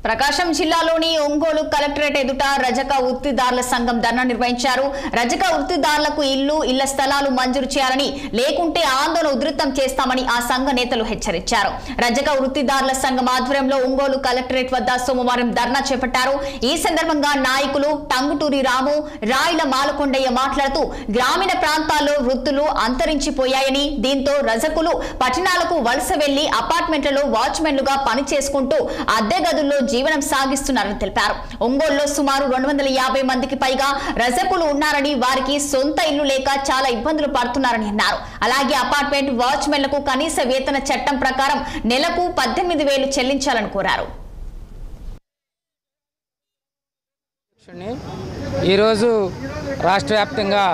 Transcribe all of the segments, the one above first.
ప్రకాశం జిల్లాలోని ఒంగోలు కలెక్టరేట్ ఎదుట రజక వృత్తిదారుల సంఘం ధర్నా నిర్వహించారు. రజక వృత్తిదారులకు ఇళ్ల స్థలాలు మంజూరు చేయాలని, లేకుంటే ఆందోళన ఉధృతం చేస్తామని ఆ సంఘ నేతలు హెచ్చరించారు. రజక వృత్తిదారుల సంఘం ఆధ్వర్యంలో ఒంగోలు కలెక్టరేట్ వద్ద సోమవారం ధర్నా చేపట్టారు. ఈ సందర్భంగా నాయకులు టంగుటూరి రాము, రాయిల మాలకొండయ్య మాట్లాడుతూ గ్రామీణ ప్రాంతాల్లో వృత్తులు అంతరించిపోయాయని, దీంతో రజకులు పట్టణాలకు వలస వెళ్లి అపార్ట్మెంట్లలో వాచ్మెన్లుగా పని చేసుకుంటూ అద్దె గదుల్లో జీవనం సాగిస్తున్నారని తెలిపారు. ఒంగోలులో సుమారు 250 మందికి పైగా రజకులు ఉన్నారని, వారికి సొంత ఇల్లు లేక చాలా ఇబ్బందులు పడుతున్నారని అన్నారు. అలాగే అపార్ట్మెంట్ వాచ్మెన్లకు కనీస వేతన చట్టం ప్రకారం నెలకు 18,000 చెల్లించాలని కోరారు. ఈరోజు రాష్ట్ర వ్యాప్తంగా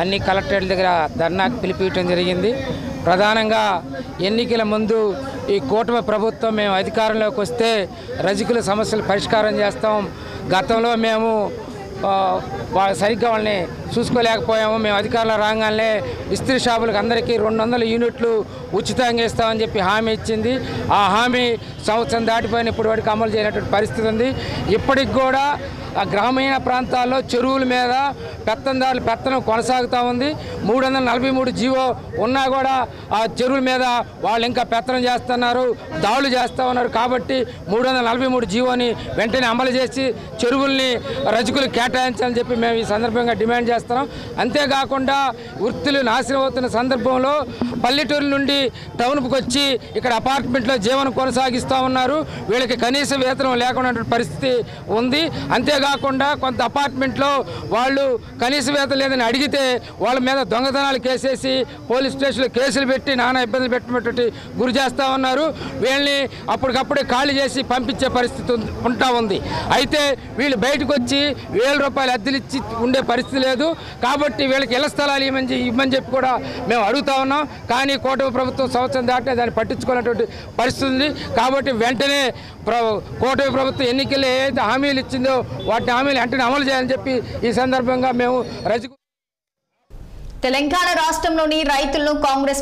అన్ని కలెక్టరేట్ల దగ్గర ధర్నాకు పిలిపించడం జరిగింది. ప్రధానంగా ఎన్నికల ముందు ఈ కూటమి ప్రభుత్వం మేము అధికారంలోకి వస్తే రజకుల సమస్యలు పరిష్కారం చేస్తాం, గతంలో మేము సరిగ్గా వాళ్ళని చూసుకోలేకపోయాము, మేము అధికారంలో రాగానే ఇస్త్రీ షాపులకు అందరికీ 200 యూనిట్లు ఉచితంగా ఇస్తామని చెప్పి హామీ ఇచ్చింది. ఆ హామీ సంవత్సరం దాటిపోయిన ఇప్పటి వరకు అమలు చేయనటువంటి పరిస్థితి ఉంది. ఇప్పటికి కూడా ఆ గ్రామీణ ప్రాంతాల్లో చెరువుల మీద పెత్తందారుల పెత్తనం కొనసాగుతూ ఉంది. 343 జీవో ఉన్నా కూడా ఆ చెరువుల మీద వాళ్ళు ఇంకా పెత్తనం చేస్తున్నారు, దాడులు చేస్తూ ఉన్నారు. కాబట్టి 343 జీవోని వెంటనే అమలు చేసి చెరువుల్ని రజకులు కేటాయించాలని చెప్పి మేము ఈ సందర్భంగా డిమాండ్ చేస్తున్నాం. అంతేకాకుండా వృత్తులు నాశనం అవుతున్న సందర్భంలో పల్లెటూరు నుండి టౌన్కి వచ్చి ఇక్కడ అపార్ట్మెంట్లో జీవనం కొనసాగిస్తూ ఉన్నారు. వీళ్ళకి కనీస వేతనం లేకుండా పరిస్థితి ఉంది. అంతేకాకుండా కొంత అపార్ట్మెంట్లో వాళ్ళు కనీస వేతనం లేదని అడిగితే వాళ్ళ మీద దొంగతనాలు కేసేసి పోలీస్ స్టేషన్లో కేసులు పెట్టి నానా ఇబ్బందులు పెట్టినటువంటి గురి చేస్తూ ఉన్నారు. వీళ్ళని అప్పటికప్పుడే ఖాళీ చేసి పంపించే పరిస్థితి ఉంటా ఉంది. అయితే వీళ్ళు బయటకు వచ్చి 1,000 రూపాయలు అద్దెలు ఇచ్చి ఉండే పరిస్థితి లేదు. కాబట్టి వీళ్ళకి ఇళ్ల స్థలాలు ఇవ్వమని చెప్పి కూడా మేము అడుగుతా ఉన్నాం. కానీ కూటమి ప్రభుత్వం సంవత్సరం దాటే దాన్ని పట్టించుకున్నటువంటి పరిస్థితి ఉంది. కాబట్టి వెంటనే కూటమి ప్రభుత్వం ఎన్నికల్లో ఏదైతే హామీలు ఇచ్చిందో వాటి హామీలు వెంటనే అమలు చేయాలని చెప్పి ఈ సందర్భంగా మేము తెలంగాణ రాష్ట్రంలోని రైతులను కాంగ్రెస్